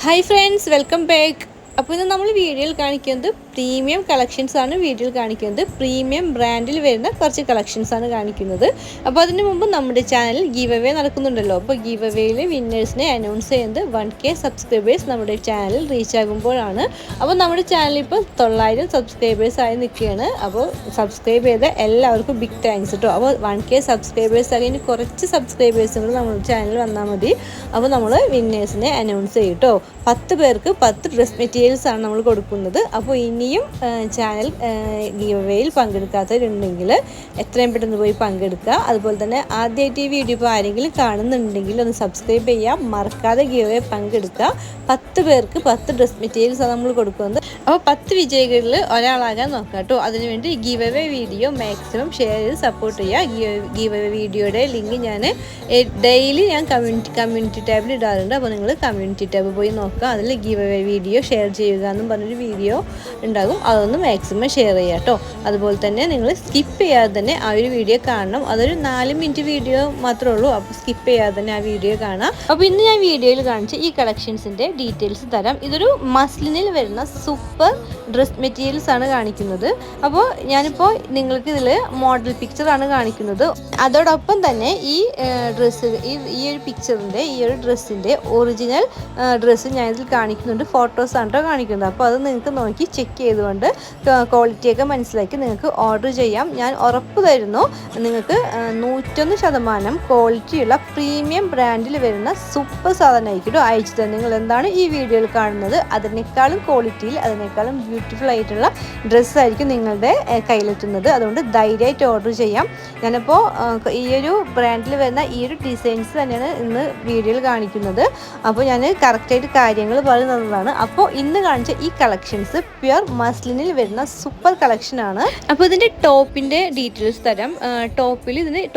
Hi friends, welcome back. അപ്പോൾ ഇന്ന് നമ്മൾ വീഡിയോയിൽ കാണിക്കുന്നത് പ്രീമിയം കളക്ഷൻസ് ആണ്. വീഡിയോയിൽ കാണിക്കുന്നത് പ്രീമിയം ബ്രാൻഡിൽ വരുന്ന കുറച്ച് കളക്ഷൻസ് ആണ് കാണിക്കുന്നത്. അപ്പോൾ അതിന് മുമ്പ് നമ്മുടെ ചാനൽ ഗീവ് അവേ നടക്കുന്നുണ്ടല്ലോ. അപ്പോൾ ഗീവ് അവേയിൽ വിന്നേഴ്സിനെ അനൗൺസ് ചെയ്യുന്നത് 1K സബ്സ്ക്രൈബേഴ്സ് നമ്മുടെ ചാനൽ റീച്ച് ആകുമ്പോഴാണ്. അപ്പോൾ നമ്മുടെ ചാനൽ ഇപ്പോൾ 900 സബ്സ്ക്രൈബേഴ്സ് ആയി നിൽക്കുകയാണ്. അപ്പോൾ സബ്സ്ക്രൈബ് ചെയ്ത എല്ലാവർക്കും ബിഗ് താങ്ക്സ് കേട്ടോ. അപ്പോൾ 1K സബ്സ്ക്രൈബേഴ്സ് ആയി ഇനി കുറച്ച് സബ്സ്ക്രൈബേഴ്സും കൂടി നമ്മുടെ ചാനൽ വന്നാൽ മതി. അപ്പോൾ നമ്മൾ വിന്നേഴ്സിനെ അനൗൺസ് ചെയ്യും കേട്ടോ. 10 പേർക്ക് 10 ഡ്രസ് മെറ്റീരിയൽസ് ആണ് നമ്മൾ കൊടുക്കുന്നത്. അപ്പോൾ ഇനിയും ചാനൽ ഗീവ് അവേയിൽ പങ്കെടുക്കാത്തവരുണ്ടെങ്കിൽ എത്രയും പെട്ടെന്ന് പോയി പങ്കെടുക്കുക. അതുപോലെ തന്നെ ആദ്യമായിട്ട് ഈ വീഡിയോ ഇപ്പോൾ ആരെങ്കിലും കാണുന്നുണ്ടെങ്കിൽ ഒന്ന് സബ്സ്ക്രൈബ് ചെയ്യാം, മറക്കാതെ ഗീവ് അവേ പങ്കെടുക്കുക. 10 പേർക്ക് 10 ഡ്രസ് മെറ്റീരിയൽസ് ആണ് നമ്മൾ കൊടുക്കുന്നത്. അപ്പോൾ 10 വിജയികളിൽ ഒരാളാകാൻ നോക്കാം കേട്ടോ. അതിനുവേണ്ടി give away video maximum share ചെയ്ത് സപ്പോർട്ട് ചെയ്യുക. ഗീവ് അവേ വീഡിയോയുടെ ലിങ്ക് ഞാൻ ഡെയിലി കമ്മ്യൂണിറ്റി ടാബിൽ ഇടാറുണ്ട്. അപ്പോൾ നിങ്ങൾ കമ്മ്യൂണിറ്റി ടാബ് പോയി നോക്കുക. അതിൽ ഗീവ് അവേ വീഡിയോ ഷെയർ ചെയ്യുക എന്നും പറഞ്ഞൊരു വീഡിയോ ഉണ്ടാകും. അതൊന്ന് മാക്സിമം ഷെയർ ചെയ്യുക കേട്ടോ. അതുപോലെ തന്നെ നിങ്ങൾ സ്കിപ്പ് ചെയ്യാതെ തന്നെ ആ ഒരു വീഡിയോ കാണണം. അതൊരു 4 മിനിറ്റ് വീഡിയോ മാത്രമേ ഉള്ളൂ. അപ്പോൾ സ്കിപ്പ് ചെയ്യാതെ തന്നെ ആ വീഡിയോ കാണാം. അപ്പോൾ ഇന്ന് ഞാൻ വീഡിയോയിൽ കാണിച്ച ഈ കളക്ഷൻസിൻ്റെ ഡീറ്റെയിൽസ് തരാം. ഇതൊരു മസ്ലിനിൽ വരുന്ന സൂപ്പർ ഡ്രസ് മെറ്റീരിയൽസ് ആണ് കാണിക്കുന്നത്. അപ്പോൾ ഞാനിപ്പോൾ നിങ്ങൾക്ക് ഇതിൽ മോഡൽ പിക്ചറാണ് കാണിക്കുന്നത്. അതോടൊപ്പം തന്നെ ഈ ഡ്രസ്സ് ഈ ഒരു പിക്ചറിൻ്റെ ഈ ഒരു ഡ്രസ്സിൻ്റെ ഒറിജിനൽ ഡ്രസ്സ് ഞാനിതിൽ കാണിക്കുന്നുണ്ട്. ഫോട്ടോസാണ് കേട്ടോ കാണിക്കുന്നത്. അപ്പോൾ അത് നിങ്ങൾക്ക് നോക്കി ചെക്ക് ചെയ്തുകൊണ്ട് ക്വാളിറ്റിയൊക്കെ മനസ്സിലാക്കി നിങ്ങൾക്ക് ഓർഡർ ചെയ്യാം. ഞാൻ ഉറപ്പ് തരുന്നു, നിങ്ങൾക്ക് 101% ക്വാളിറ്റിയുള്ള പ്രീമിയം ബ്രാൻഡിൽ വരുന്ന സൂപ്പർ സാധനമായിരിക്കും അയച്ചു തന്നെ. നിങ്ങൾ എന്താണ് ഈ വീഡിയോയിൽ കാണുന്നത് അതിനേക്കാളും ക്വാളിറ്റിയിൽ അതിനേക്കാളും ബ്യൂട്ടിഫുൾ ആയിട്ടുള്ള ഡ്രസ്സായിരിക്കും നിങ്ങളുടെ കയ്യിലെത്തുന്നത്. അതുകൊണ്ട് ധൈര്യമായിട്ട് ഓർഡർ ചെയ്യാം. ഞാനിപ്പോൾ ഈ ഒരു ബ്രാൻഡിൽ വരുന്ന ഈ ഒരു ഡിസൈൻസ് തന്നെയാണ് ഇന്ന് വീഡിയോയിൽ കാണിക്കുന്നത്. അപ്പോൾ ഞാൻ കറക്റ്റായിട്ട് കാര്യങ്ങൾ പറയുന്നതാണ്. അപ്പോൾ ഇന്ന് കാണിച്ച ഈ കളക്ഷൻസ് പ്യുർ മസ്ലിനിൽ വരുന്ന സൂപ്പർ കളക്ഷനാണ്. അപ്പോൾ ഇതിൻ്റെ ടോപ്പിൻ്റെ ഡീറ്റെയിൽസ് തരാം.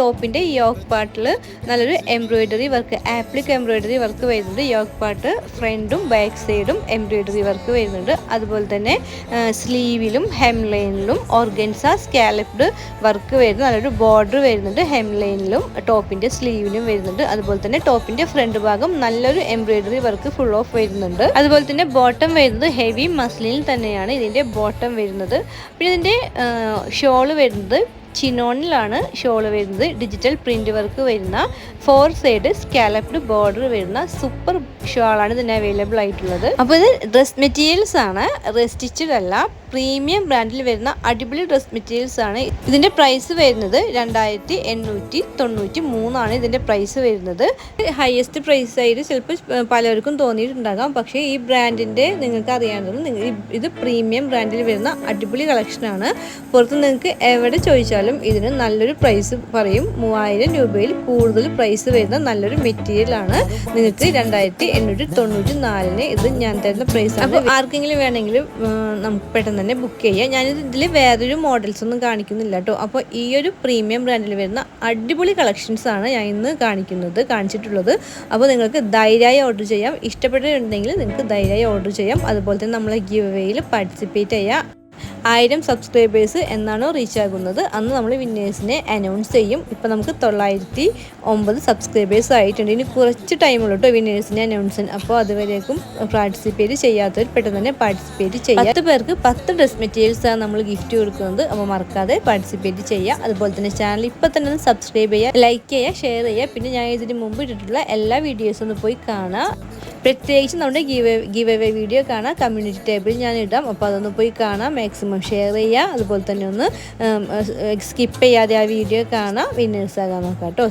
ടോപ്പിൻ്റെ യോക്ക് പാർട്ടിൽ നല്ലൊരു embroidery work, appliqué embroidery work വരുന്നുണ്ട്. യോക്ക് പാർട്ട് ഫ്രണ്ടും ബാക്ക് സൈഡും എംബ്രോയിഡറി വർക്ക് വരുന്നുണ്ട്. അതുപോലെ തന്നെ സ്ലീവിലും ഹെംലൈനിലും ഓർഗൻസ സ്കാലപ്ഡ് വർക്ക് വരുന്ന നല്ലൊരു ബോർഡർ വരുന്നുണ്ട്. ഹെംലൈനിലും ടോപ്പിൻ്റെ സ്ലീവിലും വരുന്നുണ്ട്. അതുപോലെ തന്നെ ടോപ്പിൻ്റെ ഫ്രണ്ട് ഭാഗം നല്ലൊരു എംബ്രോയിഡറി വർക്ക് ഫുൾ ഓഫ് വരുന്നുണ്ട്. അതുപോലെ തന്നെ ബോട്ടം വരുന്നത് ഹെവി മസ്ലിനിൽ തന്നെയാണ് ഇതിൻ്റെ ബോട്ടം വരുന്നത്. പിന്നെ ഇതിൻ്റെ ഷോള് വരുന്നത് ചിനോണിലാണ് ഷോള് വരുന്നത്. ഡിജിറ്റൽ പ്രിൻ്റ് വർക്ക് വരുന്ന 4 സൈഡ് സ്കാലപ്ഡ് ബോർഡർ വരുന്ന സൂപ്പർ ഷോളാണ് ഇതിന് അവൈലബിൾ ആയിട്ടുള്ളത്. അപ്പോൾ ഇത് ഡ്രസ് മെറ്റീരിയൽസ് ആണ്, റെസ്റ്റിച്ചഡ് അല്ല. പ്രീമിയം ബ്രാൻഡിൽ വരുന്ന അടിപൊളി ഡ്രസ് മെറ്റീരിയൽസ് ആണ്. ഇതിൻ്റെ പ്രൈസ് വരുന്നത് 2893 ഇതിൻ്റെ പ്രൈസ് വരുന്നത്. ഹയസ്റ്റ് പ്രൈസ് ആയിട്ട് ചിലപ്പോൾ പലർക്കും തോന്നിയിട്ടുണ്ടാകാം. പക്ഷേ ഈ ബ്രാൻഡിൻ്റെ നിങ്ങൾക്ക് അറിയാവുന്നത് ഇത് പ്രീമിയം ബ്രാൻഡിൽ വരുന്ന അടിപൊളി കളക്ഷനാണ്. പുറത്ത് നിങ്ങൾക്ക് എവിടെ ചോദിച്ചാലും ഇതിന് നല്ലൊരു പ്രൈസ് പറയും. 3000 രൂപയിൽ കൂടുതൽ പ്രൈസ് വരുന്ന നല്ലൊരു മെറ്റീരിയലാണ്. നിങ്ങൾക്ക് 2894 ഇത് ഞാൻ തരുന്ന പ്രൈസ് ആണ്. ആർക്കെങ്കിലും വേണമെങ്കിലും നമുക്ക് പെട്ടെന്ന് തന്നെ ബുക്ക് ചെയ്യാം. ഞാനിതിൽ വേറൊരു മോഡൽസ് ഒന്നും കാണിക്കുന്നില്ല കേട്ടോ. അപ്പോൾ ഈ ഒരു പ്രീമിയം ബ്രാൻഡിൽ വരുന്ന അടിപൊളി കളക്ഷൻസ് ആണ് ഞാൻ ഇന്ന് കാണിച്ചിട്ടുള്ളത്. അപ്പോൾ നിങ്ങൾക്ക് ധൈര്യമായി ഓർഡർ ചെയ്യാം. ഇഷ്ടപ്പെട്ടിട്ടുണ്ടെങ്കിൽ നിങ്ങൾക്ക് ധൈര്യമായി ഓർഡർ ചെയ്യാം. അതുപോലെ തന്നെ നമ്മളെ ഗിവ് അവേയിൽ പാർട്ടിസിപ്പേറ്റ് ചെയ്യാം. 1000 സബ്സ്ക്രൈബേഴ്സ് എന്നാണോ റീച്ച് ആകുന്നത് അന്ന് നമ്മൾ വിന്നേഴ്സിനെ അനൗൺസ് ചെയ്യും. ഇപ്പോൾ നമുക്ക് 909 സബ്സ്ക്രൈബേഴ്സ് ആയിട്ടുണ്ട്. ഇനി കുറച്ച് ടൈമുള്ളൂ കേട്ടോ വിന്നേഴ്സിനെ അനൗൺസ് ചെയ്യാൻ. അപ്പോൾ അതുവരേക്കും പാർട്ടിസിപ്പേറ്റ് ചെയ്യാത്തവർ പെട്ടെന്ന് തന്നെ പാർട്ടിസിപ്പേറ്റ് ചെയ്യുക. 10 പേർക്ക് 10 ഡ്രസ് മെറ്റീരിയൽസാണ് നമ്മൾ ഗിഫ്റ്റ് കൊടുക്കുന്നത്. അപ്പോൾ മറക്കാതെ പാർട്ടിസിപ്പേറ്റ് ചെയ്യുക. അതുപോലെ തന്നെ ചാനൽ ഇപ്പോൾ തന്നെ ഒന്ന് സബ്സ്ക്രൈബ് ചെയ്യുക, ലൈക്ക് ചെയ്യുക, ഷെയർ ചെയ്യുക. പിന്നെ ഞാൻ ഇതിന് മുമ്പ് ഇട്ടിട്ടുള്ള എല്ലാ വീഡിയോസും ഒന്ന് പോയി കാണുക. പ്രത്യേകിച്ച് നമ്മുടെ ഗീവ് അവേ വീഡിയോ കാണാം, കമ്മ്യൂണിറ്റി ടാബിൽ ഞാൻ ഇടാം. അപ്പോൾ അതൊന്ന് പോയി കാണാം, മാക്സിമം ഷെയർ ചെയ്യുക. അതുപോലെ തന്നെ ഒന്ന് സ്കിപ്പ് ചെയ്യാതെ ആ വീഡിയോ കാണാം, വിന്നേഴ്സ് ആകാൻ നോക്കാം കേട്ടോ.